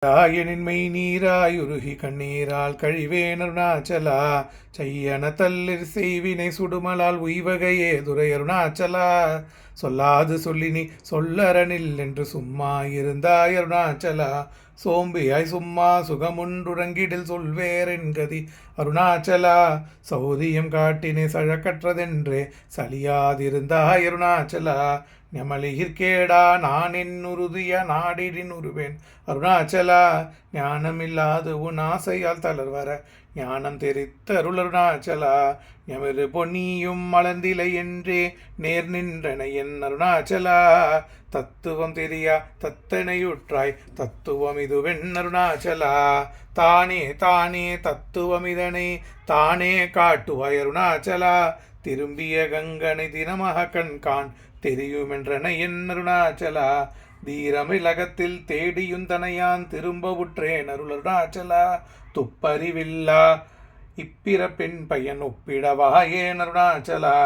தாயனின் மெய் நீராய் உருகி கண்ணீரால் கழிவேன் அருணாச்சலா. செய்யன தள்ளிற் செய்வினை சுடுமலால் உய்வகையே துரை அருணாச்சலா. சொல்லாது சொல்லி நீ சொல்லறனில் என்று சும்மா இருந்தாய் அருணாச்சலா. சோம்பியாய் சும்மா சுகமுன்றுறங்கிடில் சொல்வேரென் கதி அருணாச்சலா. சௌரியம் காட்டினே சழக்கற்றதென்றே சலியாதிருந்தாய் அருணாச்சலா. ஞமலிகிற்கேடா நான் என் உறுதிய நாடிடின் உருவேன் அருணாச்சலா. ஞானமில்லாது உன் ஆசையால் தளர்வர ஞானம் தெரித்த அருள் அருணாச்சலா. எமது பொன்னியும் மலர்ந்திலை என்றே நேர் நின்றன என் அருணாச்சலா. தத்துவம் தெரியா தத்தனையுற்றாய் தத்துவம் இதுவென் அருணாச்சலா. தானே தானே தத்துவம் இதனை தானே காட்டுவாய் அருணாச்சலா. திரும்பிய கங்கனை தினமாக கண்கான் தெரியுமென்றன என் அருணாச்சலா. தீரமிலகத்தில் தேடியுந்தனையான் திரும்ப உற்றேன் அருள் அருணாச்சலா. துப்பறிவில்லா இப்பிறப்பெண் பையன் ஒப்பிடவா ஏன் அருணாச்சலா.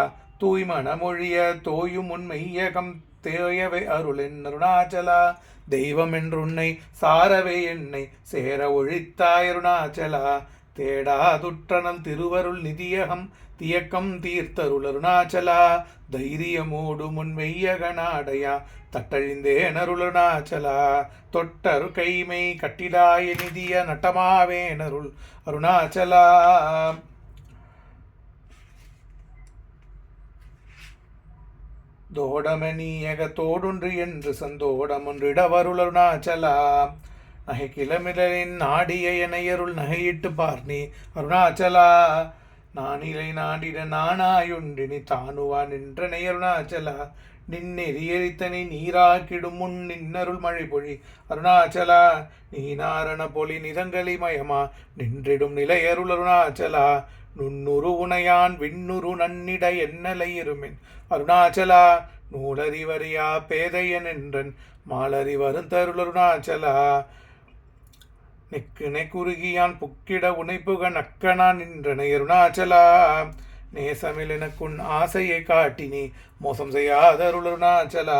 தூய்மன மொழிய தோயும் உண்மையகம் தேயவை அருளென் அருணாச்சலா. தெய்வம் என்றுன்னை சாரவே என்னை சேர ஒழித்தாய் அருணாச்சலா. தேடாதுற்றனல் திருவருள் நிதியகம் தியக்கம் தீர்த்தருள் அருணாச்சலா. தைரியமோடு முன் மெய்யகனாடையா தட்டழிந்தேன் அருள் அருணாச்சலா. தொட்டரு கைமை கட்டிடாய நிதிய நட்டமாவேன் அருள் அருணாச்சலா. தோடமணியக தோடொன்று என்று சந்தோடமொன்றிடவருள் அருணாச்சலா. நகை கிளமிடலின் நாடிய எனையருள் நகையிட்டு பார்னி அருணாச்சலா. நானிலை நாடிட நானாயுண்டினி தானுவா நின்றனை அருணாச்சலா. நின்னெறியரித்தனை நீராக்கிடும் முன் நின்னருள் மழை பொழி அருணாச்சலா. நீ நாரண பொலி நிதங்களி மயமா நின்றிடும் நிலை அருள் அருணாச்சலா. நுண்ணுரு உனையான் விண்ணுரு நன்னிட என்னலை இருமின் அருணாச்சலா. நூலறிவறியா பேதையன் என்றன் மாலறி வருந்தருள் அருணாச்சலா. நெக்கு நெக்குருகியான் புக்கிட உனைப்புக நக்கனான் நின்றனை அருணாச்சலா. நேசமில் எனக்குன் ஆசையை காட்டினி மோசம் செய்யாத அருள் அருணாச்சலா.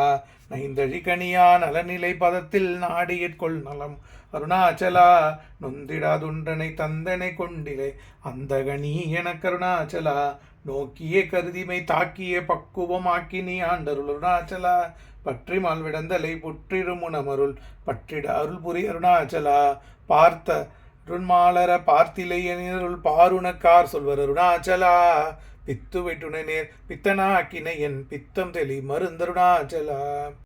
நைந்தழி கனியா நலநிலை பதத்தில் நாடியற்கொள் நலம் அருணாச்சலா. நொந்திடாதுன்றனை தந்தனை கொண்டிலை அந்த கனி எனக்கு அருணாச்சலா. நோக்கிய கருதிமை தாக்கிய பக்குவமாக்கி ஆண்டருள் அருணாச்சலா. பற்றி மால்விடந்தலை புற்றிருமுனமருள் பற்றிட அருள் புரி அருணாச்சலா. பார்த்த அருண்மாலர பார்த்திலையனிருள் பாருணக்கார் சொல்வர் அருணாச்சலா. பித்து வெட்டுணை நேர் பித்தனாக்கினை என் பித்தம் தெளி மருந்தருணாச்சலா.